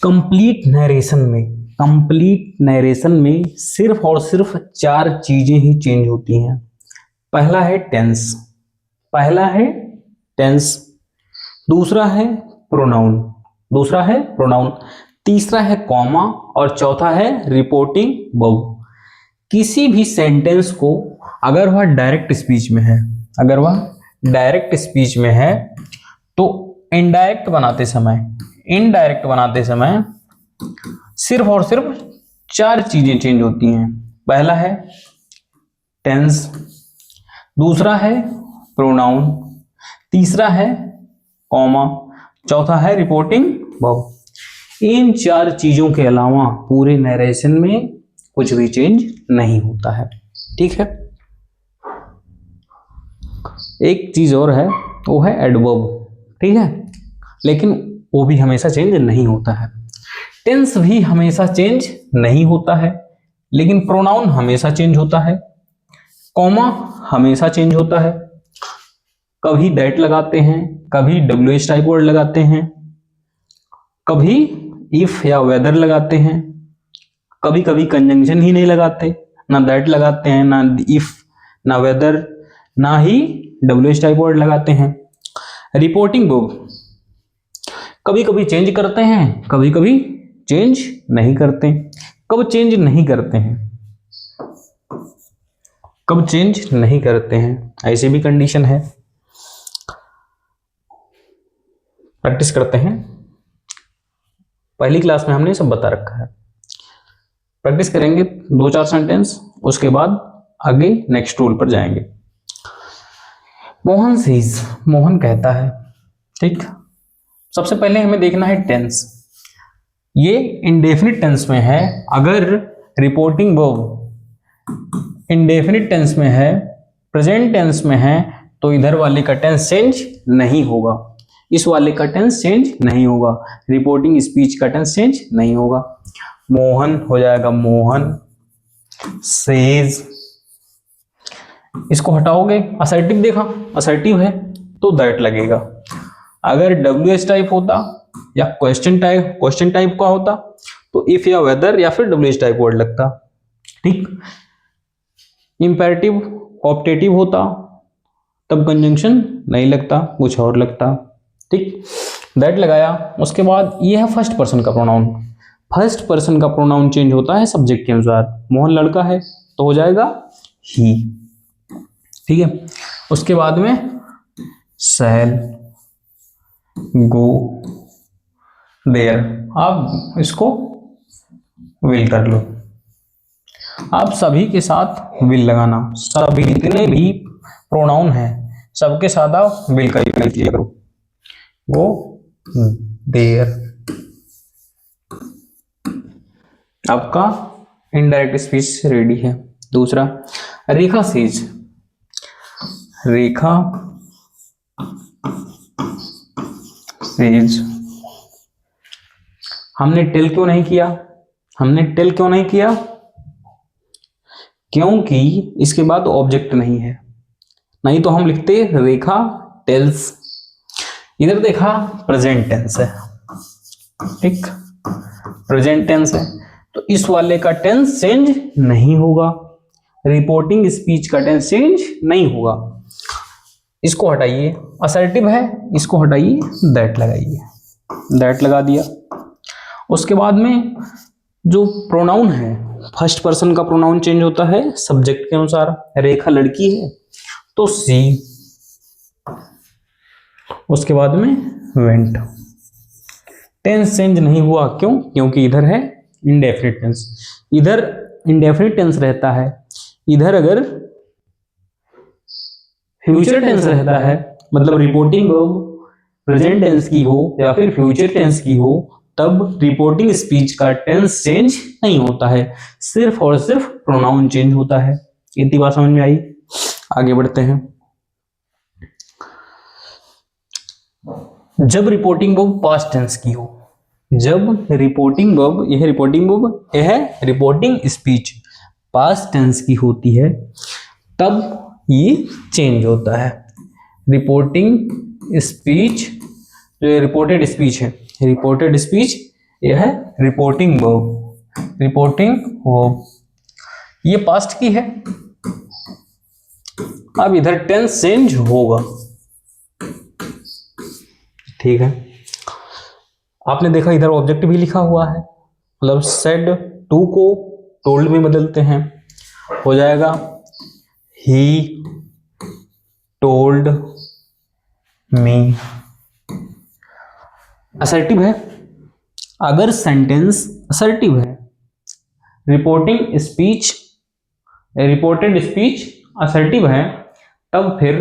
Complete narration में सिर्फ और सिर्फ 4 चीजें ही चेंज होती हैं। पहला है टेंस, दूसरा है प्रोनाउन, तीसरा है कॉमा और चौथा है रिपोर्टिंग वर्ब। किसी भी सेंटेंस को अगर वह डायरेक्ट स्पीच में है तो इनडायरेक्ट बनाते समय सिर्फ और सिर्फ 4 चीजें चेंज होती हैं। पहला है टेंस, दूसरा है प्रोनाउन, तीसरा है कॉमा, चौथा है रिपोर्टिंग वर्ब। इन 4 चीजों के अलावा पूरे नरेशन में कुछ भी चेंज नहीं होता है। ठीक है। एक चीज और है, वो है एडवर्ब। ठीक है, लेकिन वो भी हमेशा चेंज नहीं होता है। टेंस भी हमेशा चेंज नहीं होता है, लेकिन प्रोनाउन हमेशा चेंज होता है, कॉमा हमेशा चेंज होता है। कभी दैट लगाते हैं, कभी WH टाइप वर्ड लगाते हैं, कभी इफ या वेदर लगाते हैं, कभी कभी कंजंक्शन ही नहीं लगाते, ना दैट लगाते हैं, ना इफ, ना वेदर, ना ही WH टाइप वर्ड लगाते हैं। रिपोर्टिंग वर्ब कभी कभी चेंज करते हैं, कभी कभी चेंज नहीं करते। कब चेंज नहीं करते हैं, ऐसी भी कंडीशन है। प्रैक्टिस करते हैं। पहली क्लास में हमने सब बता रखा है। प्रैक्टिस करेंगे 2-4 सेंटेंस, उसके बाद आगे नेक्स्ट रूल पर जाएंगे। मोहन कहता है। ठीक, सबसे पहले हमें देखना है टेंस। ये इंडेफिनिट टेंस में है। अगर रिपोर्टिंग वर्ब इंडेफिनिट टेंस में है, प्रेजेंट टेंस में है, तो इधर वाले का टेंस चेंज नहीं होगा, इस वाले का टेंस चेंज नहीं होगा, रिपोर्टिंग स्पीच का टेंस चेंज नहीं होगा। मोहन हो जाएगा मोहन सेज। इसको हटाओगे, असर्टिव देखा, असर्टिव है तो दैट लगेगा। अगर WH टाइप होता या क्वेश्चन टाइप का होता तो इफ या वेदर या फिर WH टाइप वर्ड लगता। ठीक, इंपेरेटिव ऑप्टेटिव होता तब कंजंक्शन नहीं लगता, कुछ और लगता। ठीक, दैट लगाया। उसके बाद ये है फर्स्ट पर्सन का प्रोनाउन। फर्स्ट पर्सन का प्रोनाउन चेंज होता है सब्जेक्ट के अनुसार। मोहन लड़का है तो हो जाएगा ही। ठीक है, उसके बाद में शैल, गो, देयर। आप इसको विल कर लो। आप सभी के साथ विल लगाना, सभी जितने भी प्रोनाउन हैं सबके साथ आप विल का यूज किया करो। गो, देयर। आपका इनडायरेक्ट स्पीच रेडी है। दूसरा, रेखा सेज। रेखा सेज। हमने टेल क्यों नहीं किया? क्योंकि इसके बाद ऑब्जेक्ट नहीं है, नहीं तो हम लिखते रेखा टेल्स। इधर देखा प्रेजेंट टेंस है। ठीक, प्रेजेंट टेंस है तो इस वाले का टेंस चेंज नहीं होगा, रिपोर्टिंग स्पीच का टेंस चेंज नहीं होगा। इसको हटाइए, असर्टिव है, इसको हटाइए, दैट लगाइए, दैट लगा दिया। उसके बाद में जो प्रोनाउन है, फर्स्ट पर्सन का प्रोनाउन चेंज होता है सब्जेक्ट के अनुसार। रेखा लड़की है तो सी। उसके बाद में वेंट। टेंस चेंज नहीं हुआ, क्यों? क्योंकि इधर है इंडेफिनिट टेंस, इधर इंडेफिनिट टेंस रहता है। इधर अगर फ्यूचर टेंस रहता है, मतलब रिपोर्टिंग वर्ब प्रेजेंट टेंस की हो या फिर फ्यूचर टेंस की हो, तब रिपोर्टिंग स्पीच का टेंस चेंज नहीं होता है, सिर्फ और सिर्फ प्रोनाउन चेंज होता है। इतनी बात समझ में आई? आगे बढ़ते हैं। जब रिपोर्टिंग वर्ब पास्ट टेंस की हो, जब रिपोर्टिंग वर्ब, यह रिपोर्टिंग स्पीच पास्ट टेंस की होती है, तब ये चेंज होता है। रिपोर्टिंग स्पीच, जो रिपोर्टेड स्पीच है, रिपोर्टेड स्पीच यह है रिपोर्टिंग वर्ब, रिपोर्टिंग वर्ब, ये पास्ट की है। अब इधर टेंस चेंज होगा, ठीक है। आपने देखा इधर ऑब्जेक्ट भी लिखा हुआ है, मतलब सेड टू को टोल्ड में बदलते हैं, हो जाएगा ही टोल्ड मी। असर्टिव है, अगर सेंटेंस असर्टिव है, reporting speech, reported speech assertive है, तब फिर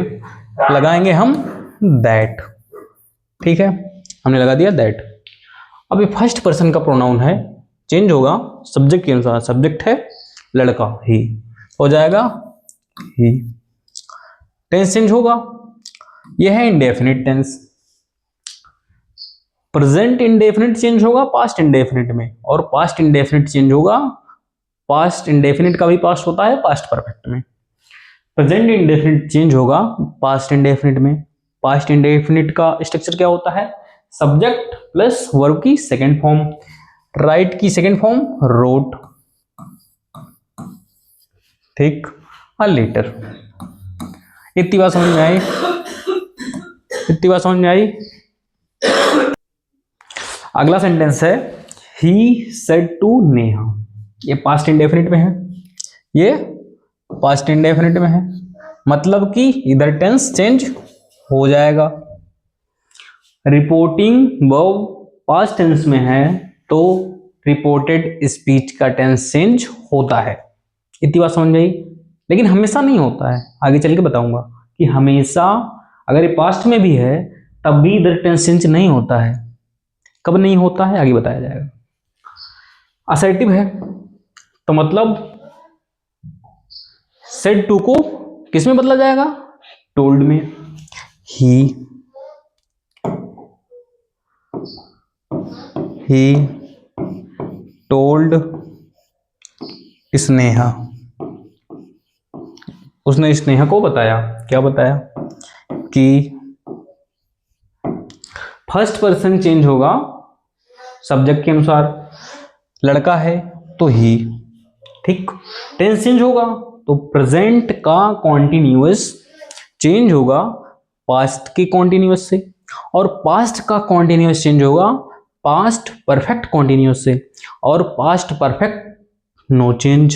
लगाएंगे हम दैट, ठीक है, हमने लगा दिया दैट। अब ये फर्स्ट पर्सन का प्रोनाउन है, चेंज होगा सब्जेक्ट के अनुसार, सब्जेक्ट है लड़का ही, हो जाएगा ही। टेंस चेंज होगा, यह है indefinite tense, present indefinite change होगा पास्ट इंडेफिनिट में, और पास्ट इंडेफिनिट चेंज होगा, पास्ट इंडेफिनिट का भी पास्ट होता है पास्ट परफेक्ट में। प्रेजेंट इंडेफिनिट चेंज होगा पास्ट इंडेफिनिट में। पास्ट इंडेफिनिट का स्ट्रक्चर क्या होता है, सब्जेक्ट प्लस वर्ब की सेकंड फॉर्म, राइट की सेकंड फॉर्म रोट, ठीक, और लेटर। इतनी बात समझ में आई, इतनी बात समझ में आई। अगला सेंटेंस है ही सेड टू नेहा, ये पास्ट इंडेफिनिट में है, ये पास्ट इंडेफिनिट में है, मतलब कि इधर टेंस चेंज हो जाएगा। रिपोर्टिंग वर्ब पास्ट टेंस में है तो रिपोर्टेड स्पीच का टेंस चेंज होता है। इतनी बात समझ में आई, लेकिन हमेशा नहीं होता है, आगे चल के बताऊंगा कि हमेशा अगर ये पास्ट में भी है तब भी इधर टेंस चेंज नहीं होता है। कब नहीं होता है आगे बताया जाएगा। असर्टिव है तो मतलब सेड टू को किस में बदला जाएगा, टोल्ड में। ही टोल्ड स्नेहा, उसने स्नेहा को बताया, क्या बताया कि फर्स्ट पर्सन चेंज होगा सब्जेक्ट के अनुसार, लड़का है तो ही, ठीक। टेंस चेंज होगा तो प्रेजेंट का कॉन्टिन्यूअस चेंज होगा पास्ट के कॉन्टिन्यूअस से, और पास्ट का कॉन्टिन्यूअस चेंज होगा पास्ट परफेक्ट कॉन्टिन्यूअस से, और पास्ट परफेक्ट नो चेंज,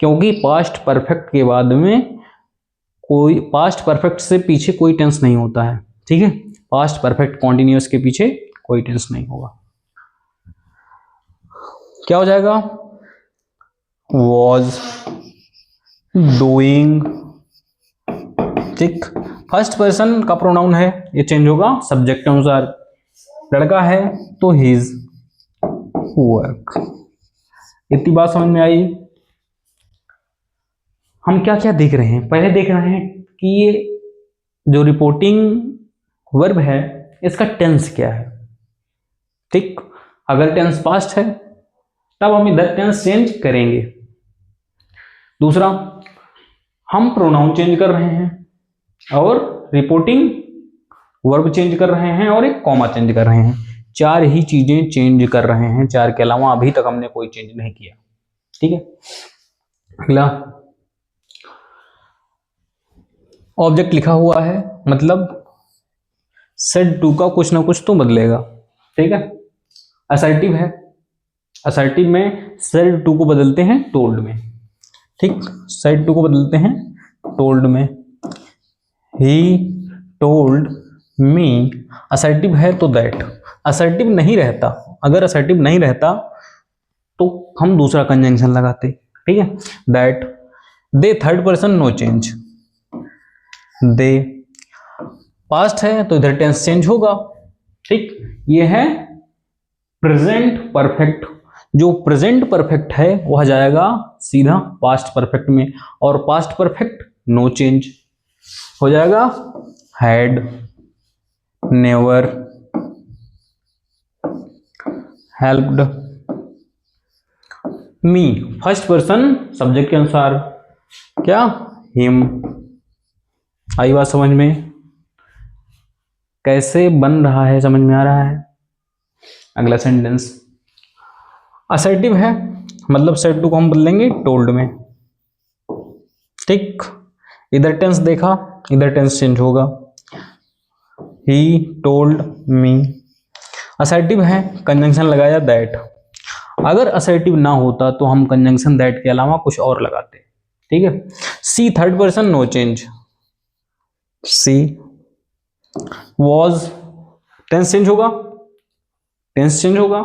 क्योंकि पास्ट परफेक्ट के बाद में कोई, पास्ट परफेक्ट से पीछे कोई टेंस नहीं होता है, ठीक है। पास्ट परफेक्ट कॉन्टिन्यूअस के पीछे कोई टेंस नहीं होगा। क्या हो जाएगा, वॉज डूइंग, ठीक। फर्स्ट पर्सन का प्रोनाउन है, ये चेंज होगा सब्जेक्ट के अनुसार, लड़का है तो हिज वर्क। इतनी बात समझ में आई। हम क्या क्या देख रहे हैं, पहले देख रहे हैं कि ये जो रिपोर्टिंग वर्ब है इसका टेंस क्या है, ठीक। अगर टेंस पास्ट है तब हम इधर टेंस चेंज करेंगे। दूसरा, हम प्रोनाउन चेंज कर रहे हैं और रिपोर्टिंग वर्ब चेंज कर रहे हैं और एक कॉमा चेंज कर रहे हैं, चार ही चीजें चेंज कर रहे हैं, चार के अलावा अभी तक हमने कोई चेंज नहीं किया, ठीक है। अगला ऑब्जेक्ट लिखा हुआ है, मतलब सेड टू का कुछ ना कुछ तो बदलेगा, ठीक है। असर्टिव है, असर्टिव में सेड टू को बदलते हैं टोल्ड में, ठीक। सेड टू को बदलते हैं टोल्ड में। ही टोल्ड मी, असर्टिव है तो दैट, असर्टिव नहीं रहता, अगर असर्टिव नहीं रहता तो हम दूसरा कंजंक्शन लगाते, ठीक है। That, the third person no change, the past है तो इधर टेंस चेंज होगा, ठीक। ये है प्रेजेंट परफेक्ट, जो प्रेजेंट परफेक्ट है वह जाएगा सीधा पास्ट परफेक्ट में, और पास्ट परफेक्ट नो चेंज हो जाएगा had, never, helped me. First person subject के अनुसार क्या, हिम। आई बात समझ में, कैसे बन रहा है, समझ में आ रहा है। अगला सेंटेंस असर्टिव है, मतलब सेड टू को हम बदलेंगे टोल्ड में। ठीक, इधर टेंस देखा, इधर टेंस चेंज होगा। He told me. असर्टिव है, कंजंक्शन लगाया दैट। अगर असर्टिव ना होता तो हम कंजंक्शन दैट के अलावा कुछ और लगाते। ठीक है। She third person no change. She was, tense change होगा, टेंस चेंज होगा।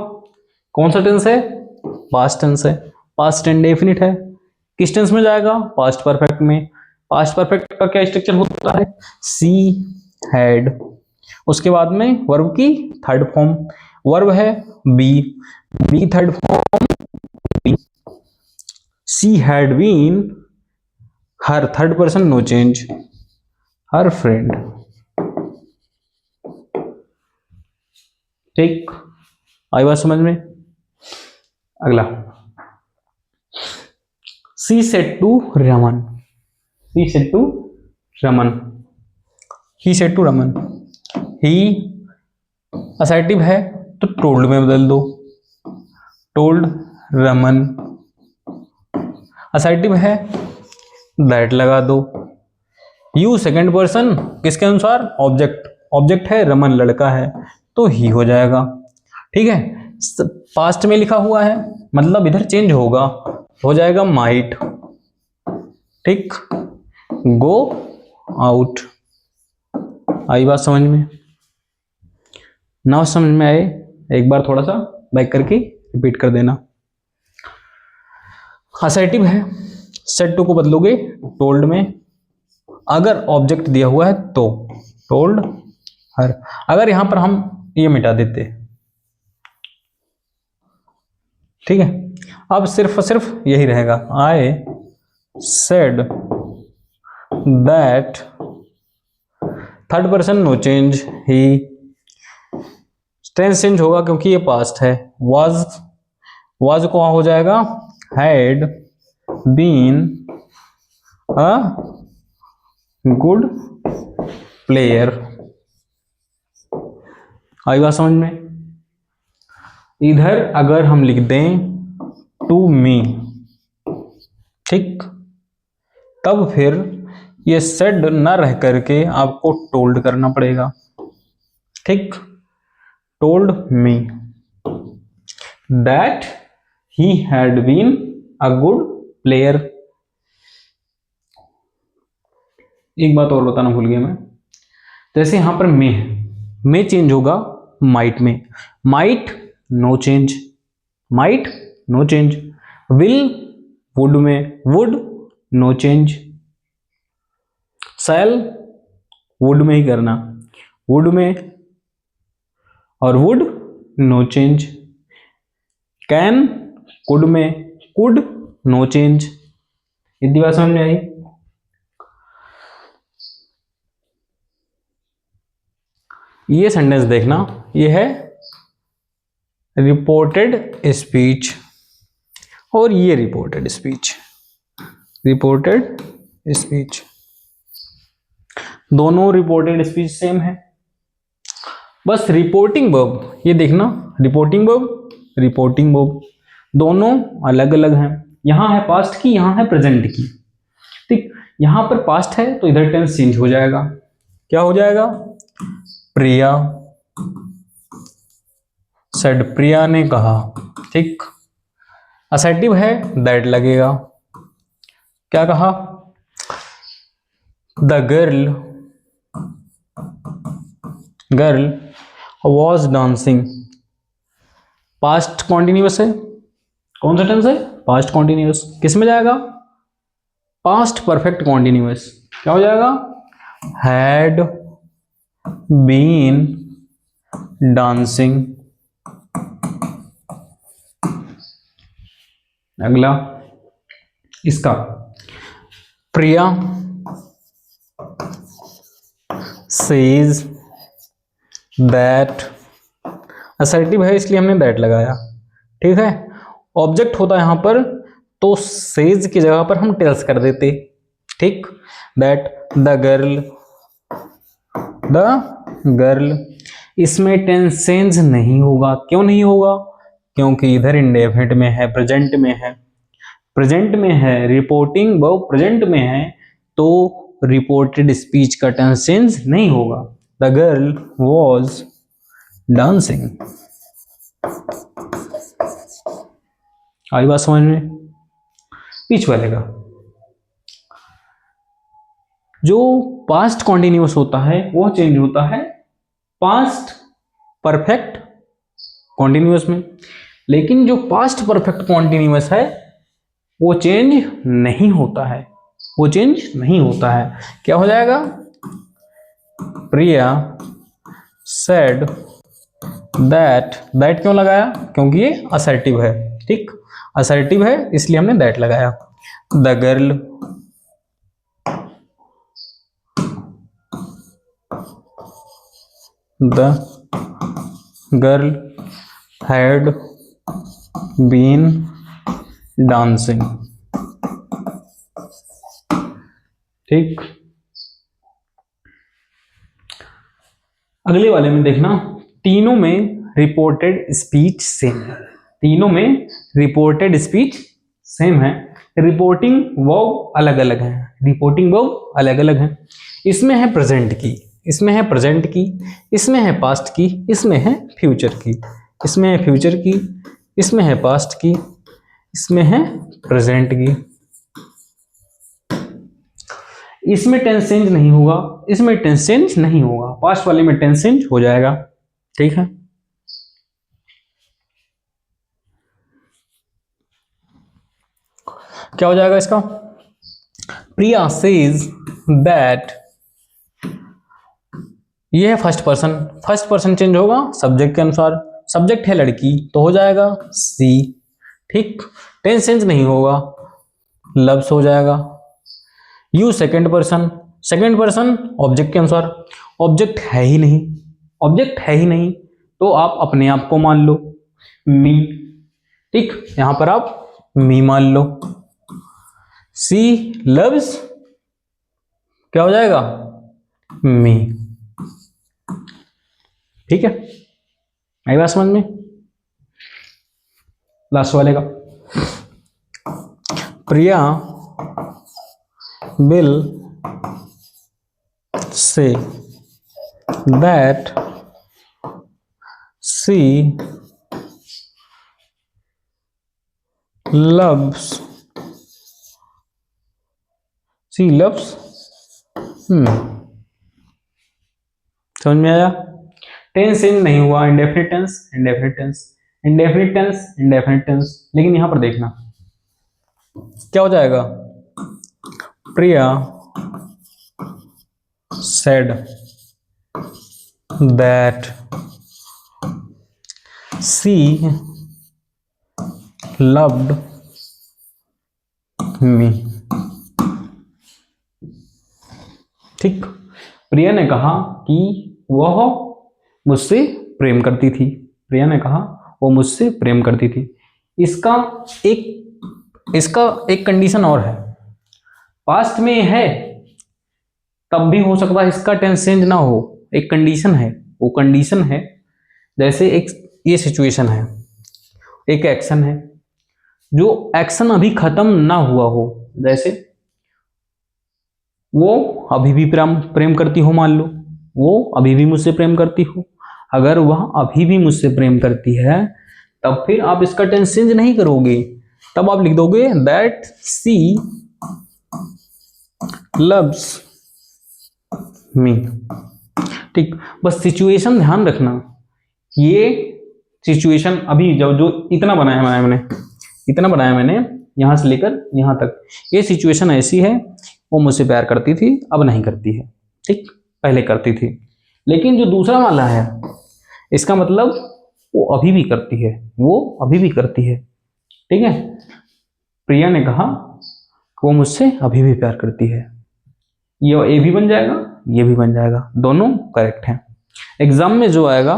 कौन सा टेंस है? पास्ट टेंस है, पास्ट इंडेफिनिट है। किस टेंस में जाएगा? पास्ट परफेक्ट में। पास्ट परफेक्ट का क्या स्ट्रक्चर होता है? सी हैड, उसके बाद में वर्ब की थर्ड फॉर्म, वर्ब है be, be third form be. She had been her third person no change, her friend. ठीक, आई बात समझ में? अगला she said to Raman. She said to Raman, he said to Raman. ही असर्टिव है तो टोल्ड में बदल दो, टोल्ड रमन। असर्टिव है दैट लगा दो। यू सेकंड पर्सन किसके अनुसार? ऑब्जेक्ट, ऑब्जेक्ट है रमन लड़का है तो ही हो जाएगा। ठीक है, पास्ट में लिखा हुआ है मतलब इधर चेंज होगा, हो जाएगा माइट। ठीक, गो आउट। आई बात समझ में? ना समझ में आए एक बार थोड़ा सा बैक करके रिपीट कर देना। असर्टिव है, सेड टू को बदलोगे टोल्ड में। अगर ऑब्जेक्ट दिया हुआ है तो टोल्ड हर। अगर यहां पर हम ये मिटा देते, ठीक है, अब सिर्फ और सिर्फ यही रहेगा, I said that third person no change ही। टेंस चेंज होगा क्योंकि ये पास्ट है। वाज, वाज को हो जाएगा had been a good player. आई बात समझ में? इधर अगर हम लिख दें टू मी, ठीक, तब फिर ये सेड ना रह करके आपको टोल्ड करना पड़ेगा। ठीक, told me that he had been a good player. एक बात और बताना भूल गया मैं, जैसे यहां पर मे है, मे चेंज होगा माइट में। Might no change, might no change. Will would में, would no change. Shall would में ही करना, वुड में, और would no change. Can could में, कुड नो चेंज। इतनी बात समझ में आई? ये सेंटेंस देखना, ये है रिपोर्टेड स्पीच और ये रिपोर्टेड स्पीच। रिपोर्टेड स्पीच, दोनों रिपोर्टेड स्पीच सेम है, बस रिपोर्टिंग वर्ब ये देखना, रिपोर्टिंग वर्ब, रिपोर्टिंग वर्ब दोनों अलग अलग हैं। यहां है पास्ट की, यहां है प्रेजेंट की। ठीक, यहां पर पास्ट है तो इधर टेंस चेंज हो जाएगा। क्या हो जाएगा? प्रिया सेड, प्रिया ने कहा। ठीक, असर्टिव है दैट लगेगा। क्या कहा? The girl, girl was dancing. Past continuous है, कौन सा टेंस है? Past continuous. किस में जाएगा? Past perfect continuous. क्या हो जाएगा? Had been dancing. अगला इसका, प्रिया सेज दैट। असर्टिव है इसलिए हमने दैट लगाया। ठीक है, ऑब्जेक्ट होता है यहां पर तो सेज की जगह पर हम टेल्स कर देते। ठीक, दैट द गर्ल इसमें टेंस चेंज नहीं होगा। क्यों नहीं होगा? क्योंकि इधर इंडेफिनिट में है, प्रेजेंट में है, प्रेजेंट में है, रिपोर्टिंग वर्ब प्रेजेंट में है, तो रिपोर्टेड स्पीच का टेंस चेंज नहीं होगा। The girl was dancing. आई बात समझ में? बीच वाले का जो पास्ट कॉन्टिन्यूअस होता है वो चेंज होता है पास्ट परफेक्ट कॉन्टिन्यूअस में, लेकिन जो पास्ट परफेक्ट कॉन्टिन्यूअस है वो चेंज नहीं होता है, वो चेंज नहीं होता है। क्या हो जाएगा? Priya said that. दैट क्यों लगाया? क्योंकि ये असर्टिव है, ठीक, असर्टिव है इसलिए हमने दैट लगाया। The girl had been dancing, ठीक। अगले वाले में देखना, तीनों में रिपोर्टेड स्पीच सेम है, तीनों में रिपोर्टेड स्पीच सेम है, रिपोर्टिंग वर्ब अलग अलग है, रिपोर्टिंग वर्ब अलग अलग है। इसमें है प्रेजेंट की, इसमें है प्रेजेंट की, इसमें है पास्ट की, इसमें है फ्यूचर की, इसमें है फ्यूचर की, इसमें है पास्ट की, इसमें है प्रेजेंट की। इसमें टेंस चेंज नहीं होगा, इसमें टेंस चेंज नहीं होगा, पास्ट वाले में टेंस चेंज हो जाएगा, ठीक है। क्या हो जाएगा इसका? प्रिया सेज दैट, ये है first person, first person change होगा सब्जेक्ट के अनुसार, सब्जेक्ट है लड़की तो हो जाएगा सी, ठीक। टेंस चेंज नहीं होगा, लव्स हो जाएगा। You second person, second person object के अनुसार, ऑब्जेक्ट है ही नहीं, ऑब्जेक्ट है ही नहीं तो आप अपने आप को मान लो मी, ठीक, यहां पर आप मी मान लो। सी लव्स, क्या हो जाएगा? मी, ठीक है। आई बात समझ में? लास्ट वाले का, Priya will say that she loves, she loves, समझ में आया? टेंस चेंज नहीं हुआ, indefinite tense, indefinite tense, indefinite tense, indefinite tense. लेकिन यहां पर देखना क्या हो जाएगा? Priya said that she loved me, ठीक। प्रिया ने कहा कि वह मुझसे प्रेम करती थी, प्रिया ने कहा वो मुझसे प्रेम करती थी। इसका एक कंडीशन और है, पास्ट में है तब भी हो सकता है इसका टेंस चेंज ना हो, एक कंडीशन है, वो कंडीशन है जैसे एक ये सिचुएशन है, एक एक्शन है, जो एक्शन अभी खत्म ना हुआ हो, जैसे वो अभी भी प्रेम करती हो, मान लो वो अभी भी मुझसे प्रेम करती हो, अगर वह अभी भी मुझसे प्रेम करती है तब फिर आप इसका टेंस चेंज नहीं करोगे, तब आप लिख दोगे दैट सी लव्स मी, ठीक। बस सिचुएशन ध्यान रखना, ये सिचुएशन अभी जो इतना बनाया मैंने, इतना बनाया मैंने यहां से लेकर यहां तक, ये सिचुएशन ऐसी है, वो मुझसे प्यार करती थी अब नहीं करती है, ठीक, पहले करती थी। लेकिन जो दूसरा वाला है इसका मतलब वो अभी भी करती है, वो अभी भी करती है, ठीक है। प्रिया ने कहा कि वो मुझसे अभी भी प्यार करती है, ये भी बन जाएगा, ये भी बन जाएगा, दोनों करेक्ट हैं। एग्जाम में जो आएगा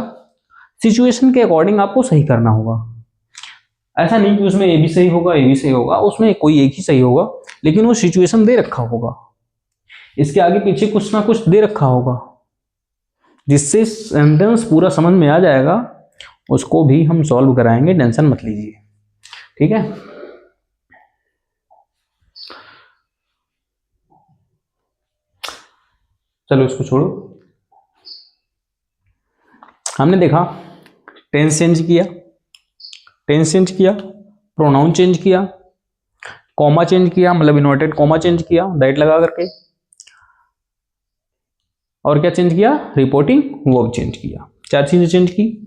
सिचुएशन के अकॉर्डिंग आपको सही करना होगा, ऐसा नहीं कि उसमें ए भी सही होगा, ए भी सही होगा, उसमें कोई एक ही सही होगा, लेकिन वो सिचुएशन दे रखा होगा, इसके आगे पीछे कुछ ना कुछ दे रखा होगा, जिससे सेंटेंस पूरा समझ में आ जाएगा उसको भी हम सॉल्व कराएंगे, टेंशन मत लीजिए, ठीक है। चलो इसको छोड़ो। हमने देखा टेंस चेंज किया, प्रोनाउन चेंज किया, कॉमा चेंज किया, मतलब इन्वर्टेड कॉमा चेंज किया दैट लगा करके, और क्या चेंज किया, रिपोर्टिंग वर्ब चेंज किया। 4 चीजें चेंज की।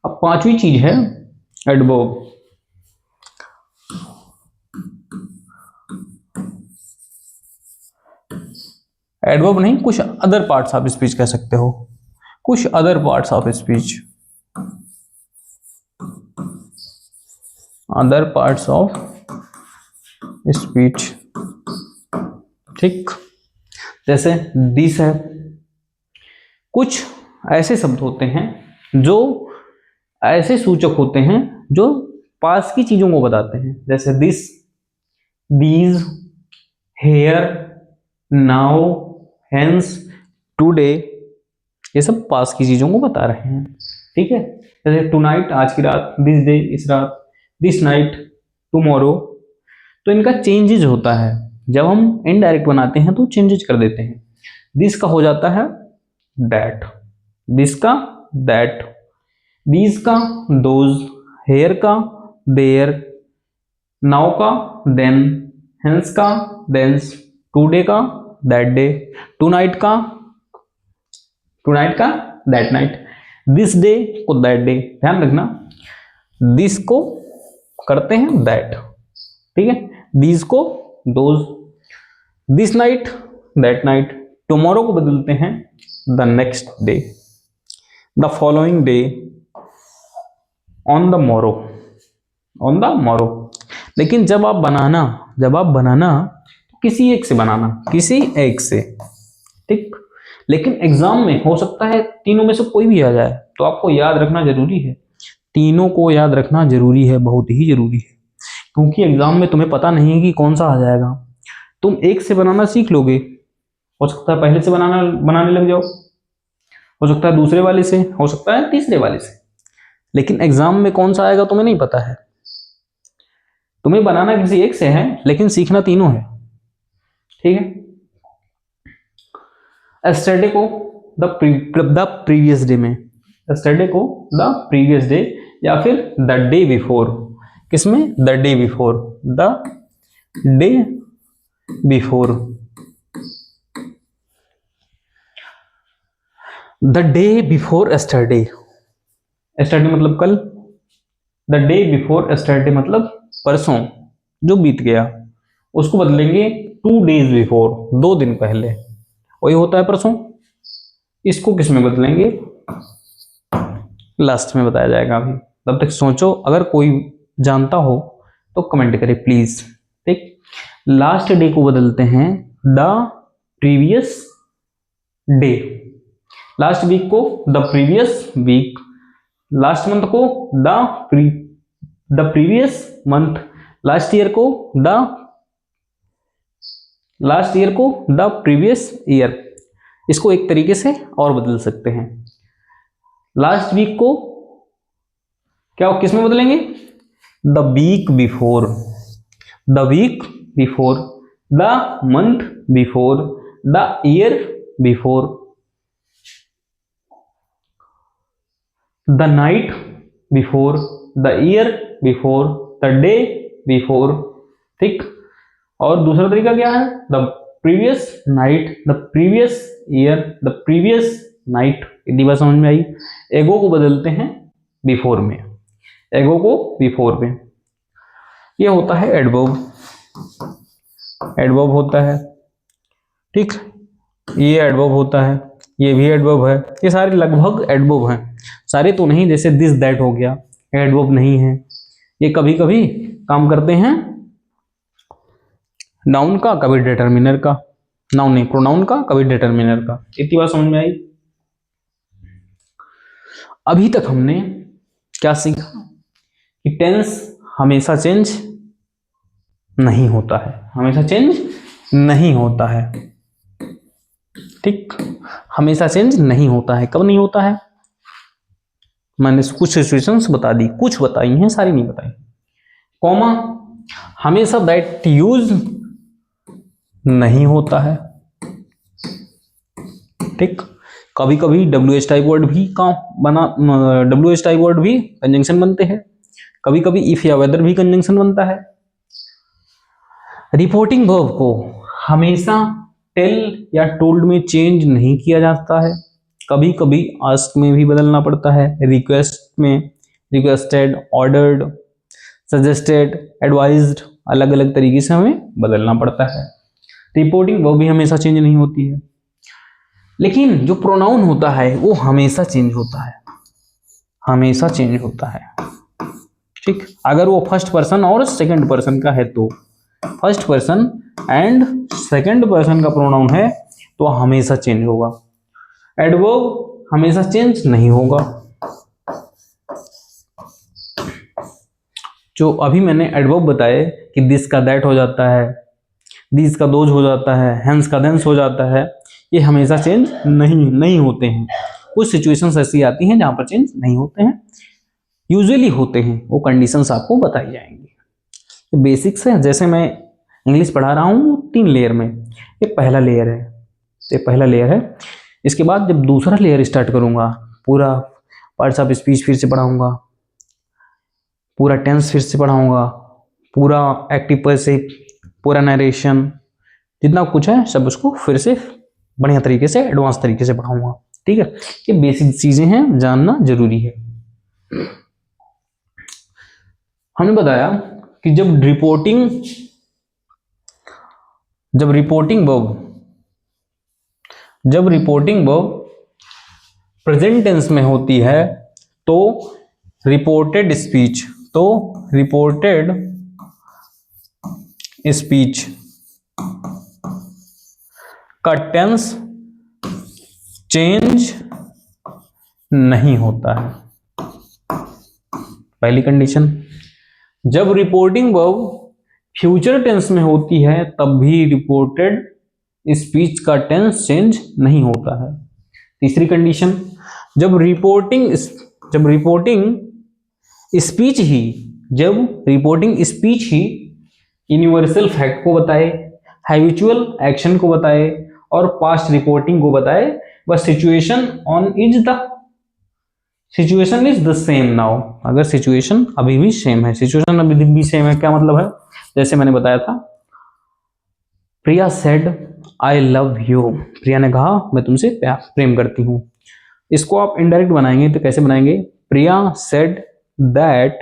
अब 5वीं चीज है एडवर्ब। एडवर्ब नहीं, कुछ अदर पार्ट्स ऑफ स्पीच कह सकते हो, कुछ other parts of speech, other parts of speech, ठीक। जैसे दिस है, कुछ ऐसे शब्द होते हैं जो ऐसे सूचक होते हैं जो पास की चीजों को बताते हैं, जैसे this, these, here, now, hence, today, ये सब पास की चीजों को बता रहे हैं, ठीक है। जैसे टुनाइट, आज की रात, दिस डे, इस रात, दिस नाइट, टुमारो। तो इनका चेंजेज होता है, जब हम इनडायरेक्ट बनाते हैं तो चेंजेज कर देते हैं। दिस का हो जाता है दैट, दिस का दैट, दीज का दोज, हेयर का देयर, नाउ का देन, हेंस का देंस, टुडे का दैट डे, टुनाइट का दैट नाइट, दिस डे को दैट डे। ध्यान रखना, दिस को करते हैं दैट, ठीक है, दीज को those, this night that night, tomorrow को बदलते हैं the next day, the following day, on the मोरो, ऑन द मोरो। लेकिन जब आप बनाना तो किसी एक से बनाना, किसी एक से, ठीक। लेकिन एग्जाम में हो सकता है तीनों में से कोई भी आ जाए, तो आपको याद रखना जरूरी है, तीनों को याद रखना जरूरी है, बहुत ही जरूरी है, क्योंकि एग्जाम में तुम्हें पता नहीं है कि कौन सा आ जाएगा। तुम एक से बनाना सीख लोगे, हो सकता है पहले से बनाने लग जाओ, हो सकता है दूसरे वाले से, हो सकता है तीसरे वाले से, लेकिन एग्जाम में कौन सा आएगा तुम्हें नहीं पता है। तुम्हें बनाना किसी एक से है, लेकिन सीखना तीनों है, ठीक है। एस्टरडे को द प्रीवियस डे में, एस्टरडे को द प्रीवियस डे, या फिर द डे बिफोर, किसमें, the day before, the day before, the day before yesterday, yesterday मतलब कल, द डे बिफोर एस्टरडे मतलब परसों जो बीत गया, उसको बदलेंगे 2 days बिफोर, 2 दिन पहले, वही होता है परसों। इसको किस में बदलेंगे, लास्ट में बताया जाएगा, अभी तब तक सोचो, अगर कोई जानता हो तो कमेंट करे प्लीज, ठीक। लास्ट डे को बदलते हैं the previous day, last week को the previous week, last month को the previous month, last year को द प्रीवियस ईयर। इसको एक तरीके से और बदल सकते हैं, लास्ट वीक को क्या किस में बदलेंगे, the week before, the week before, the month before, the year before, the night before, the year before, the day before, ठीक। और दूसरा तरीका क्या है, the previous night, the previous year, the previous night. इतनी बात समझ में आई। एगो को बदलते हैं बिफोर में, एगो को बिफोर में। ये होता है एडवर्ब, एडवर्ब होता है, ठीक। ये एडवर्ब होता है, ये भी एडवर्ब है, ये सारे लगभग एडवर्ब हैं, सारे तो नहीं, जैसे दिस दैट हो गया एडवर्ब नहीं है, ये कभी कभी काम करते हैं नाउन का, कभी डिटरमिनर का, नाउन नहीं प्रोनाउन का, कभी डिटरमिनर का। इतनी बात समझ में आई। अभी तक हमने क्या सीखा कि टेंस हमेशा चेंज नहीं होता है, हमेशा चेंज नहीं होता है, ठीक। हमेशा चेंज नहीं होता है। कब नहीं होता है? मैंने कुछ सिचुएशंस बता दी, कुछ बताई हैं, सारी नहीं बताई। कॉमा, हमेशा दैट यूज नहीं होता है। ठीक, कभी कभी WH टाइप वर्ड भी WH टाइप वर्ड भी कंजंक्शन बनते हैं, कभी कभी इफ या वेदर भी कंजंक्शन बनता है। रिपोर्टिंग वर्ब को हमेशा टेल या टोल्ड में चेंज नहीं किया जाता है, कभी कभी आस्क में भी बदलना पड़ता है, रिक्वेस्ट में, रिक्वेस्टेड, ऑर्डर्ड, सजेस्टेड, एडवाइज्ड, अलग अलग तरीके से हमें बदलना पड़ता है। रिपोर्टिंग वर्ब भी हमेशा चेंज नहीं होती है, लेकिन जो प्रोनाउन होता है वो हमेशा चेंज होता है, हमेशा चेंज होता है। ठीक, अगर वो फर्स्ट पर्सन और सेकंड पर्सन का है तो, first person and second person का प्रोनाउन है तो हमेशा चेंज होगा। एडवर्ब हमेशा चेंज नहीं होगा। जो अभी मैंने एडवर्ब बताए कि दिस का दैट हो जाता है, दिस का दोज हो जाता है, हेंस का देंस हो जाता है, ये हमेशा चेंज नहीं होते हैं। कुछ सिचुएशंस ऐसी आती हैं जहां पर चेंज नहीं होते हैं, यूजुअली होते हैं, वो कंडीशंस आपको बताई जाएंगी। बेसिक्स है, जैसे मैं इंग्लिश पढ़ा रहा हूँ 3 लेयर में, ये पहला लेयर है, ये पहला लेयर है। इसके बाद जब दूसरा लेयर स्टार्ट करूंगा, पूरा पार्ट्स ऑफ स्पीच फिर से पढ़ाऊंगा, पूरा टेंस फिर से पढ़ाऊंगा, पूरा एक्टिव पैसिव, पूरा नरेशन, जितना कुछ है सब उसको फिर से बढ़िया तरीके से, एडवांस तरीके से पढ़ाऊंगा। ठीक है, ये बेसिक चीजें हैं, जानना जरूरी है। हमने बताया कि जब रिपोर्टिंग वर्ब प्रेजेंट टेंस में होती है तो रिपोर्टेड स्पीच का टेंस चेंज नहीं होता है। पहली कंडीशन, जब रिपोर्टिंग वर्ब फ्यूचर टेंस में होती है तब भी रिपोर्टेड स्पीच का टेंस चेंज नहीं होता है। तीसरी कंडीशन, जब रिपोर्टिंग स्पीच ही यूनिवर्सल फैक्ट को बताए, हैबिचुअल एक्शन को बताए और पास्ट रिपोर्टिंग को बताए, but situation is the same now. अगर सिचुएशन अभी भी सेम है, सिचुएशन अभी भी सेम है, क्या मतलब है? जैसे मैंने बताया था, प्रिया सेड आई लव यू, प्रिया ने कहा मैं तुमसे प्रेम करती हूँ। इसको आप इनडायरेक्ट बनाएंगे तो कैसे बनाएंगे? Priya said that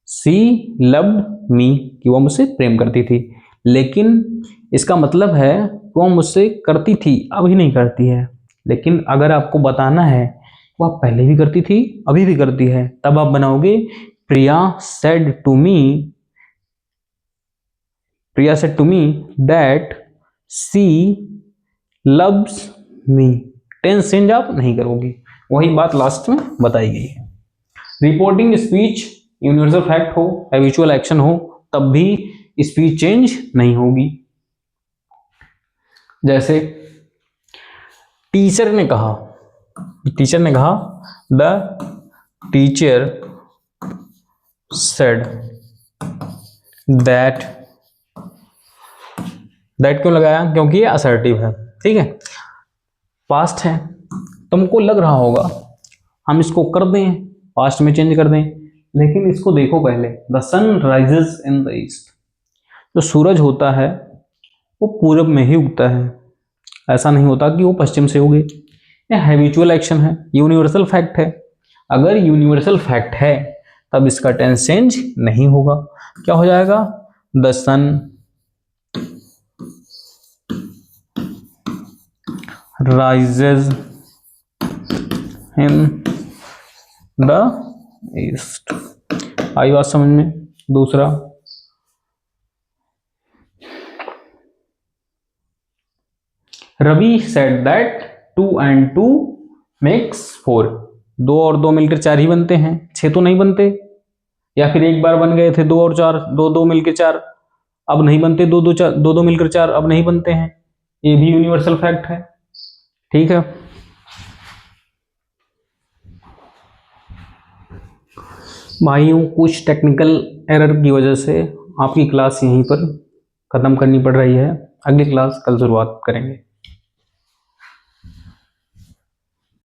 she loved me, कि वो मुझसे प्रेम करती थी, लेकिन इसका मतलब है वो मुझसे करती थी, अभी नहीं करती है। लेकिन अगर आपको बताना है वो आप पहले भी करती थी, अभी भी करती है, तब आप बनाओगे Priya said to me that she loves me. Tense change आप नहीं करोगे, वही बात लास्ट में बताई गई है। रिपोर्टिंग स्पीच यूनिवर्सल फैक्ट हो, हैबिचुअल एक्शन हो, तब भी स्पीच चेंज नहीं होगी। जैसे टीचर ने कहा द टीचर सेड दैट क्यों लगाया? क्योंकि ये असर्टिव है। ठीक है, पास्ट है, तुमको लग रहा होगा हम इसको कर दें, पास्ट में चेंज कर दें, लेकिन इसको देखो पहले, the sun rises in the east, जो सूरज होता है वो पूरब में ही उगता है, ऐसा नहीं होता कि वो पश्चिम से उगे। ये हैबिचुअल एक्शन है, यूनिवर्सल फैक्ट है। अगर यूनिवर्सल फैक्ट है तब इसका टेंस चेंज नहीं होगा। क्या हो जाएगा? The sun rises in the east. आई बात समझ में? दूसरा, Ravi said that 2 and 2 makes 4, 2 और 2 मिलकर 4 ही बनते हैं, 6 तो नहीं बनते। या फिर एक बार बन गए थे 2 और 4, 2 मिलकर 4, अब नहीं बनते, 2 मिलकर 4 अब नहीं बनते हैं। ये भी यूनिवर्सल फैक्ट है। ठीक है। भाइयों कुछ टेक्निकल एरर की वजह से आपकी क्लास यहीं पर ख़त्म करनी पड़ रही है। अगली क्लास कल शुरुआत करेंगे।